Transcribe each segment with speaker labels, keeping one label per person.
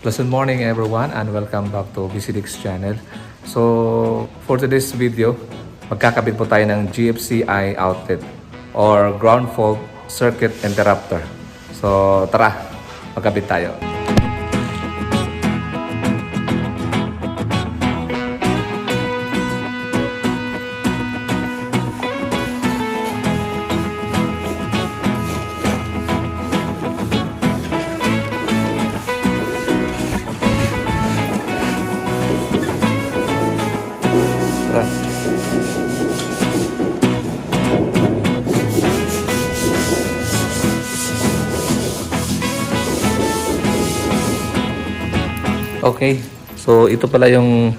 Speaker 1: Pleasant morning everyone and welcome back to BCDX channel. So for today's video, magkakabit po tayo ng GFCI outlet or ground fault circuit interrupter. So tara, magkabit tayo. Okay, so ito pala yung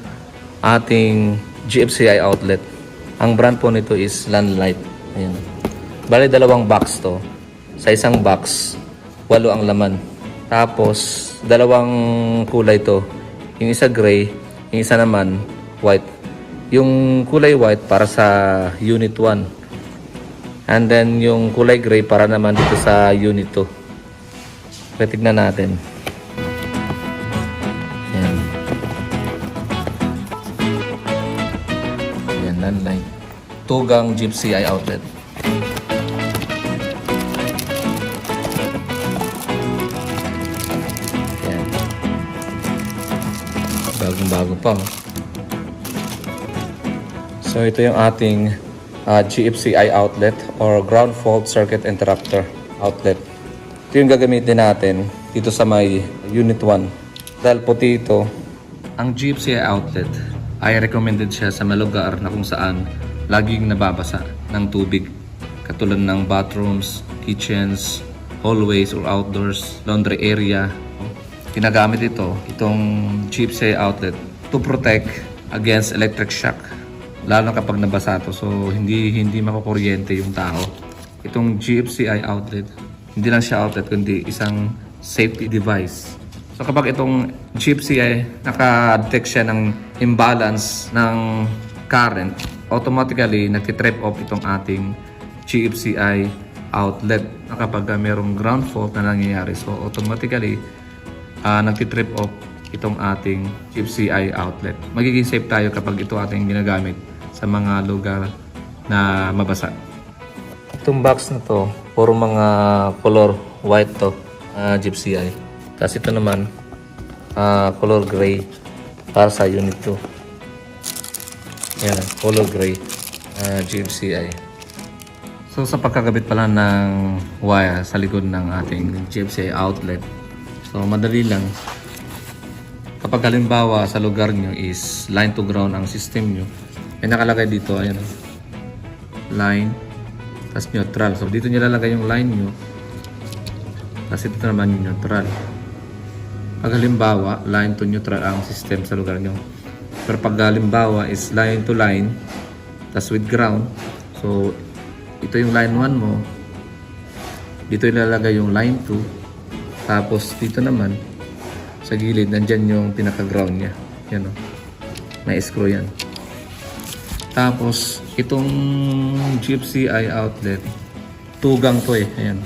Speaker 1: ating GFCI outlet. Ang brand po nito is Landlight. Ayan. Bali dalawang box to. Sa isang box, 8 ang laman. Tapos dalawang kulay to. Yung isa gray, yung isa naman white. Yung kulay white para sa unit 1. And then yung kulay gray para naman dito sa unit 2. Kaya tignan natin. Landlight. Tugang GFCI outlet. Yan. Bagong-bago pa. So ito yung ating GFCI outlet or ground fault circuit interrupter outlet. Ito yung gagamitin natin dito sa may unit 1. Dahil puti ito, ang GFCI outlet ay recommended siya sa mga lugar na kung saan laging nababasa ng tubig. Katulad ng bathrooms, kitchens, hallways or outdoors, laundry area. Ginagamit itong GFCI outlet to protect against electric shock. Lalo na kapag nabasa ito. So hindi makukuryente yung tao. Itong GFCI outlet, hindi lang siya outlet kundi isang safety device. So kapag itong GFCI naka-detect siya ng imbalance ng current, automatically nagtitrip off itong ating GFCI outlet. Kapag mayroong ground fault na nangyayari, so automatically nagtitrip off itong ating GFCI outlet. Magiging safe tayo kapag ito ating ginagamit sa mga lugar na mabasa. Itong box na to, puro mga color white to, GFCI. Tapos ito naman, color gray para sa unit 2. Yan, color gray, GFCI. So sa pagkakabit pala ng wire sa likod ng ating GFCI outlet, so madali lang. Kapag halimbawa sa lugar nyo is line to ground ang system nyo, may nakalagay dito, ayan, line, tapos neutral. So dito nyo lalagay yung line nyo, tapos ito naman yung neutral. Pag halimbawa, line to neutral ang system sa lugar nyo. Pero pag halimbawa is line to line, tas with ground, so ito yung line 1 mo, dito ilalagay yung line 2, tapos dito naman, sa gilid, nandyan yung pinaka-ground niya. Yan o. May screw yan. Tapos, itong GFCI outlet, tugang to eh. Ayan.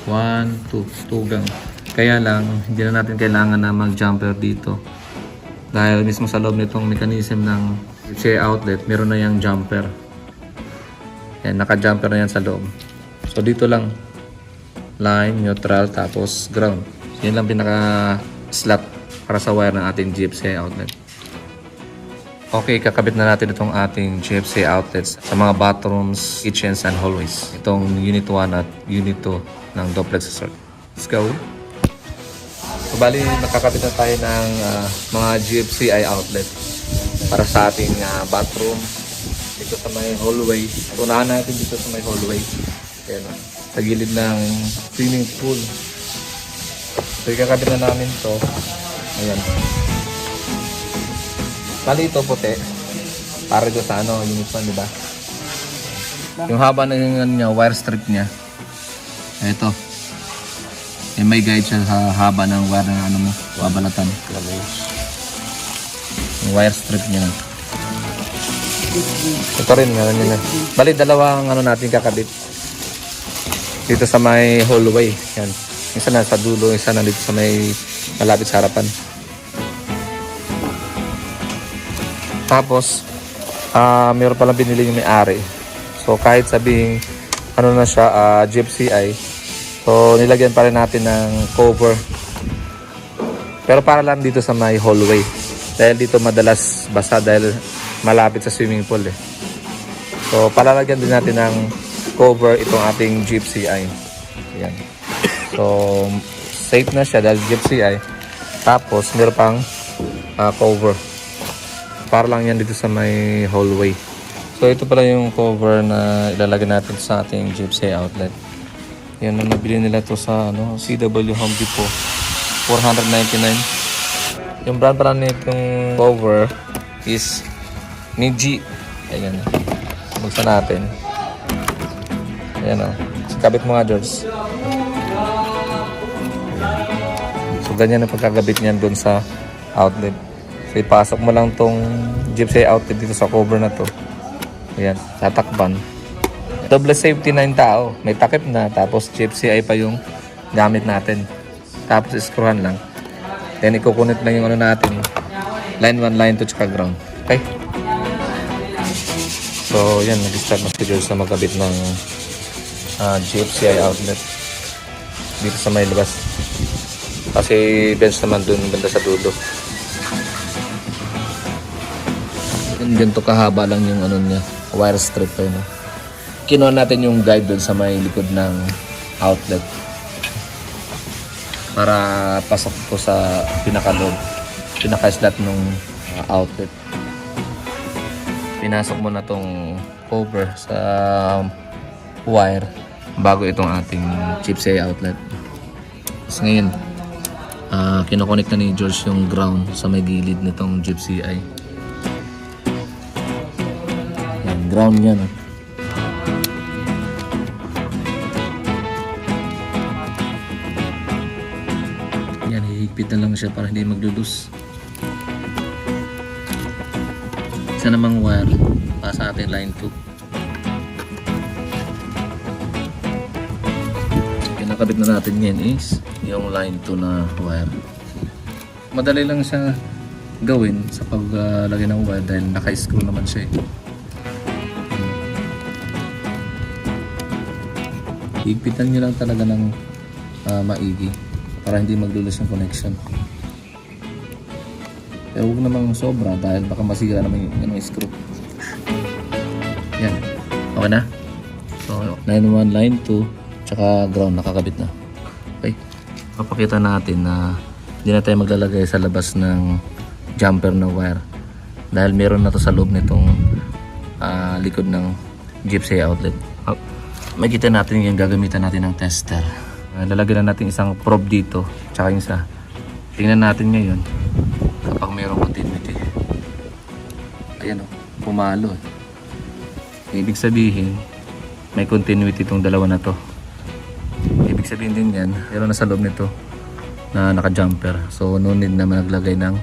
Speaker 1: 1, 2, tugang. Kaya lang, hindi na natin kailangan na mag-jumper dito. Dahil mismo sa loob nitong mechanism ng GFCI outlet, meron na yung jumper. Yan, naka-jumper na yan sa loob. So dito lang, line, neutral, tapos ground. So, yan lang pinaka-slot para sa wire ng ating GFCI outlet. Okay, kakabit na natin itong ating GFCI outlets sa mga bathrooms, kitchens, and hallways. Itong unit 1 at unit 2 ng duplex circuit. Let's go! So, bali, nakakabit na tayo ng mga GFCI outlet para sa ating bathroom dito sa may hallway. So, unahan natin dito sa may hallway. Ayan, sa gilid ng swimming pool. So, ikakabit na namin to. Ayan. Bali, ito puti. Para dito sa unit 1, diba? Yung haba ng wire strip niya. Ito. May guide siya sa haba ng wire ng babalatan. Yung wire strip niya. Ito rin, meron yun. Bali, dalawang natin kakabit. Dito dito sa may hallway. Yan. Isa na sa dulo, isa na dito sa may malapit sa harapan. Tapos, meron palang binili yung may-ari. So, kahit sabihing, ano na siya, GFCI, so, nilagyan pa rin natin ng cover. Pero para lang dito sa may hallway. Dahil dito madalas basa dahil malapit sa swimming pool eh. So, palalagyan din natin ng cover itong ating GFCI. Ayan. So, safe na siya dahil GFCI. Tapos, meron pang cover. Para lang yan dito sa may hallway. So, ito pala yung cover na ilalagay natin sa ating GFCI outlet. Yan na nabili nila to sa CW Home Depot. 499. Yung brand pala nitong cover is Niji. Ayan. Buksan natin. Ayan o. Kabit mo nga, George. So, ganyan ang pagkagabit niyan dun sa outlet. So, ipasok mo lang tong GFCI outlet dito sa cover na to. Ayan. Tatakban. Double safety na yung tao. May takip na. Tapos, GFCI pa yung gamit natin. Tapos, screwhan lang. Then, ikukunit lang yung natin. Line 1, line 2, tsaka ground. Okay? So, yan. Nag-start na si George na magkabit ng GFCI outlet. Dito sa may labas. Kasi, bench naman dun, banda sa dulo. Yan, ganito kahaba lang yung niya. Wire strip pa yun. Kinuha natin yung guide dun sa may likod ng outlet. Para pasok ko sa pinaka-loob, pinaka-slot ng outlet. Pinasok mo na tong cover sa wire bago itong ating GFCI outlet. Tapos ngayon, kinokonek na ni George yung ground sa may gilid nitong GFCI. Yan, ground yan. Yan, hihigpit na lang siya para hindi maglulus. Isa namang wire para sa ating line 2. Kinakabit na natin ngayon is yung line 2 na wire. Madali lang siya gawin sa paglagay ng wire dahil naka-screw naman siya eh. Higpitan nyo lang talaga ng maigi para hindi maglulus yung connection. Pero huwag namang sobra dahil baka masira naman yung screw. Yan. Okay na? So, line 1, line 2, tsaka ground nakakabit na. Okay. Papakita natin na hindi na tayo maglalagay sa labas ng jumper na wire. Dahil meron na to sa loob nitong likod ng GFCI outlet. Makikita natin yung gagamitan natin ng tester. Lalagyan na natin isang probe dito, tsaka yung isa. Tingnan natin ngayon kapag mayroong continuity. Ayan o, pumalo. Ibig sabihin, may continuity itong dalawa na to. Ibig sabihin din yan, meron na sa loob nito na naka-jumper. So, no need na naglagay ng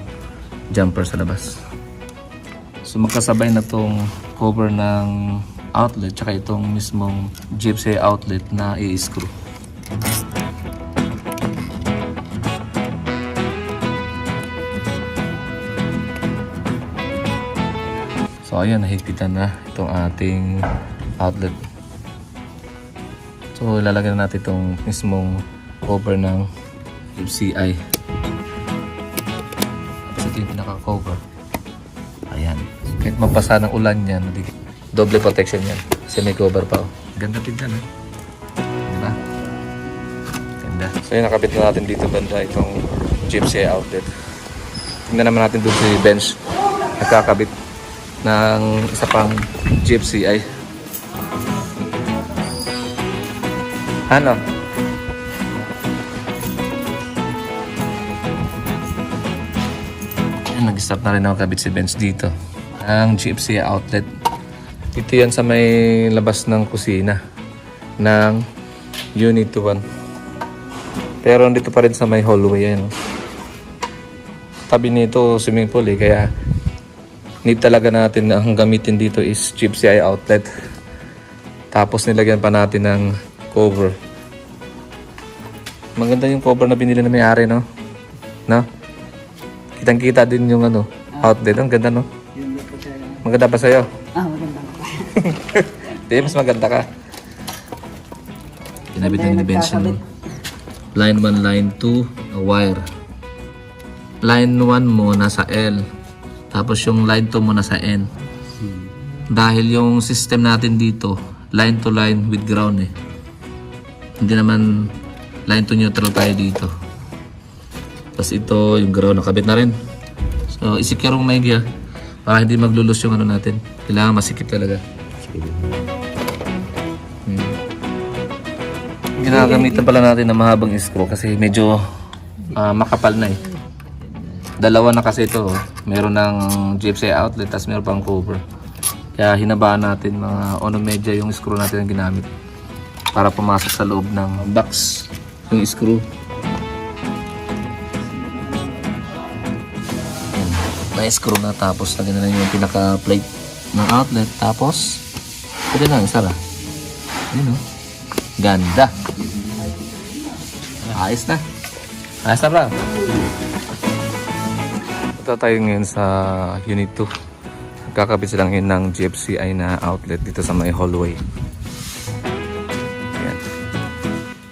Speaker 1: jumper sa labas. So, magkasabay na tong cover ng outlet tsaka itong mismong GFCI outlet na i-screw. So ayan, nahigpitan na itong ating outlet. So ilalagay na natin itong mismong cover ng GFCI. Tapos ito yung pinaka-cover. Ayan. Kahit mapasa ng ulan yan, doble protection yan. Kasi may cover pa. Ganda tignan eh. Diba? Ganda. So yun, nakabit na natin dito banda itong GFCI outlet. Tingnan naman natin doon si bench. Nagkakabit ng isa pang GFCI. Ano? Nag-start na rin ako kabit si bench dito. Ang GFCI outlet. Ito yan sa may labas ng kusina ng Unit 1. Pero dito pa rin sa may hallway yan. Tabi nito swimming pool eh, kaya need talaga natin ang gamitin dito is GFCI outlet. Tapos nilagyan pa natin ng cover. Maganda yung cover na binili na may-ari, no? No? Kitang-kita din yung outlet. Ang ganda, no? Maganda ba sa'yo?
Speaker 2: Maganda ko.
Speaker 1: Hindi, mas maganda ka. Kinabit na ni Bench yung line 1, line 2, a wire. Line 1 mo nasa L. Tapos yung line 2 mo nasa N. Dahil yung system natin dito, line to line with ground eh. Hindi naman line to neutral tayo dito. Tapos ito, yung ground nakabit na rin. So, isikir yung maigi ha. Para hindi maglulus yung ano natin. Kailangan masikip talaga. Ginagamitan pala natin ng mahabang screw kasi medyo makapal na eh. Dalawa na kasi ito. Meron ng GFCI outlet, tapos meron pang cover. Kaya hinabaan natin mga onomedya yung screw natin ang ginamit para pumasok sa loob ng box yung screw. Na-screw na, tapos lagyan na yung pinaka-plate ng outlet, tapos pwede na, isara. Yun o. Ganda. Ayos na. Ayos na bro. Ito tayo ngayon sa Unit 2. Kakabit silang yun ng GFCI na outlet dito sa may hallway. Ayan.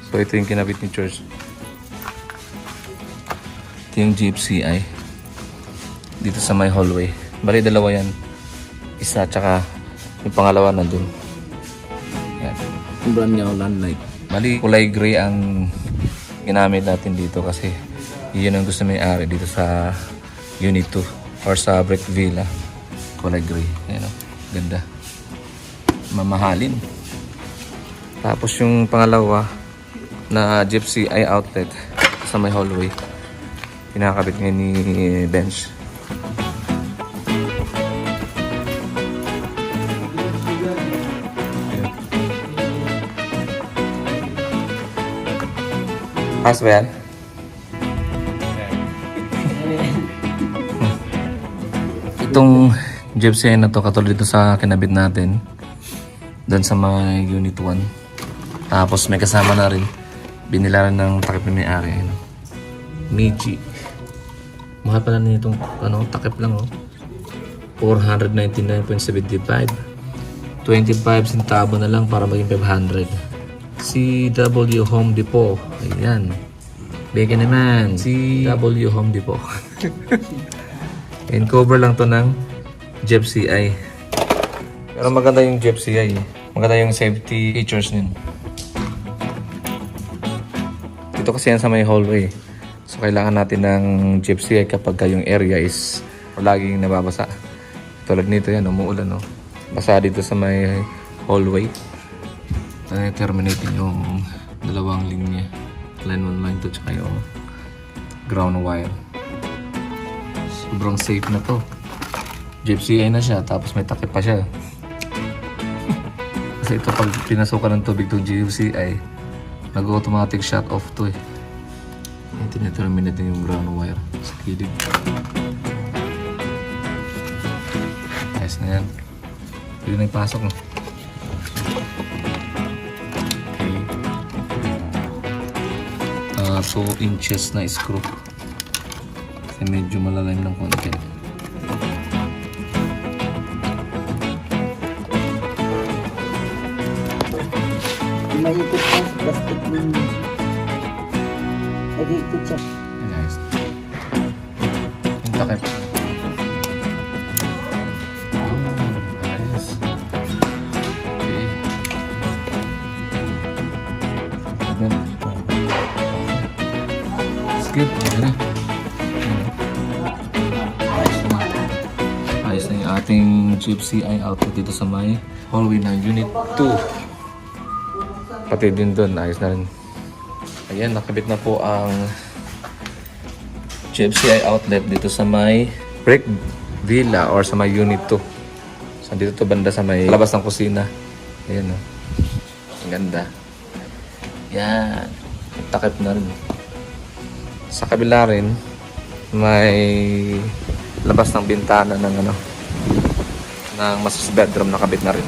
Speaker 1: So ito yung kinabit ni George. Ito yung GFCI dito sa may hallway. Bali dalawa yan. Isa tsaka yung pangalawa na dun. Ayan. Yung brand niya Landlight. Bali kulay gray ang ginamit natin dito kasi yun ang gusto may-ari dito sa Unit 2 or sa Brick Villa. Kulay gray. Ayan o. Ganda. Mamahalin. Tapos yung pangalawa na GFCI outlet sa may hallway. Pinakabit ngayon ni Bench. Pas ba yan? Itong GFCI na to katulad dito sa kinabit natin doon sa mga Unit 1. Tapos may kasama na rin binilaran ng takip na may-ari. Meiji. Mahal pala na itong takip lang oh. 499.75. 25 centavo na lang para maging 500. CW Home Depot. Ayan. Beke naman. CW Home Depot. And cover lang to ng GFCI. Pero maganda yung GFCI. Maganda yung safety features nun. Dito kasi yan sa may hallway. So kailangan natin ng GFCI kapag yung area is laging nababasa. Tulad nito yan, umuulan no. Basa dito sa may hallway. Terminate yung dalawang linya. Line 1, line 2, tsaka yung ground wire. Sobrang safe na to. GFCI na siya, tapos may takip pa siya. Kasi ito pag pinasukan ng tubig itong GFCI, nag-automatic shut off to eh. Tine-terminate yung ground wire sa kilid. Ayos na yan. Pwede na ipasok no. Okay. 2 inches na screw. Kasi medyo malalim ng konti.
Speaker 2: Maikot pa sa plastic din. Nag-ikot siya.
Speaker 1: Guys. Yung takip. Ayos. Okay. Skip. Ayan na. Ayos na yung ating GFCI output dito sa may hallway ng Unit 2. Pati din doon, ayos na rin. Ayan, nakabit na po ang GFCI outlet dito sa may Brick Villa or sa may Unit 2. So, dito to banda sa may labas ng kusina. Ayan, oh. Ang ganda. Yan. Takip na rin. Sa kabila rin, may labas ng bintana ng ng master's bedroom nakabit na rin.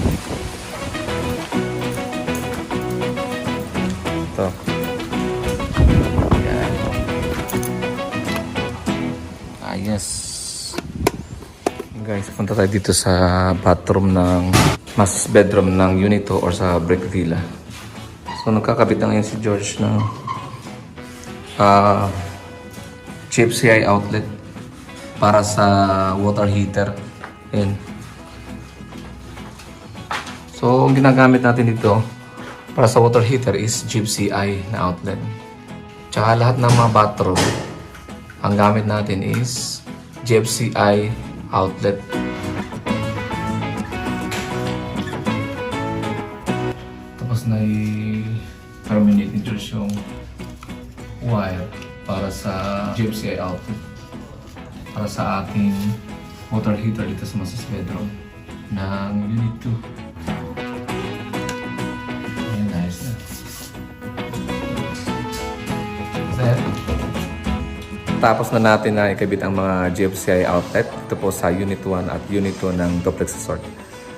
Speaker 1: Ito. Yan. Ayos. Ang Guys, punta tayo dito sa bathroom ng master's bedroom ng Unit 2 or sa Brick Villa. So nagkakabit na ngayon si George ng GFCI outlet para sa water heater. Ayan. So ang ginagamit natin dito para sa water heater is GFCI na outlet. Tsaka lahat ng mga bathroom, ang gamit natin is GFCI outlet. Tapos na i-terminate ni George yung wire para sa GFCI outlet para sa ating water heater dito sa master's bedroom ng Unit 2. Ayan, nice na. Tapos na natin na ikabit ang mga GFCI outlet ito po sa Unit 1 at Unit 2 ng Duplex Resort.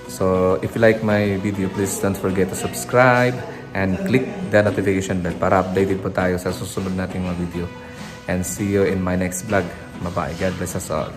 Speaker 1: So if you like my video, please don't forget to subscribe and click the notification bell para updated po tayo sa susunod nating mga video. And see you in my next vlog. Bye-bye. God bless us all.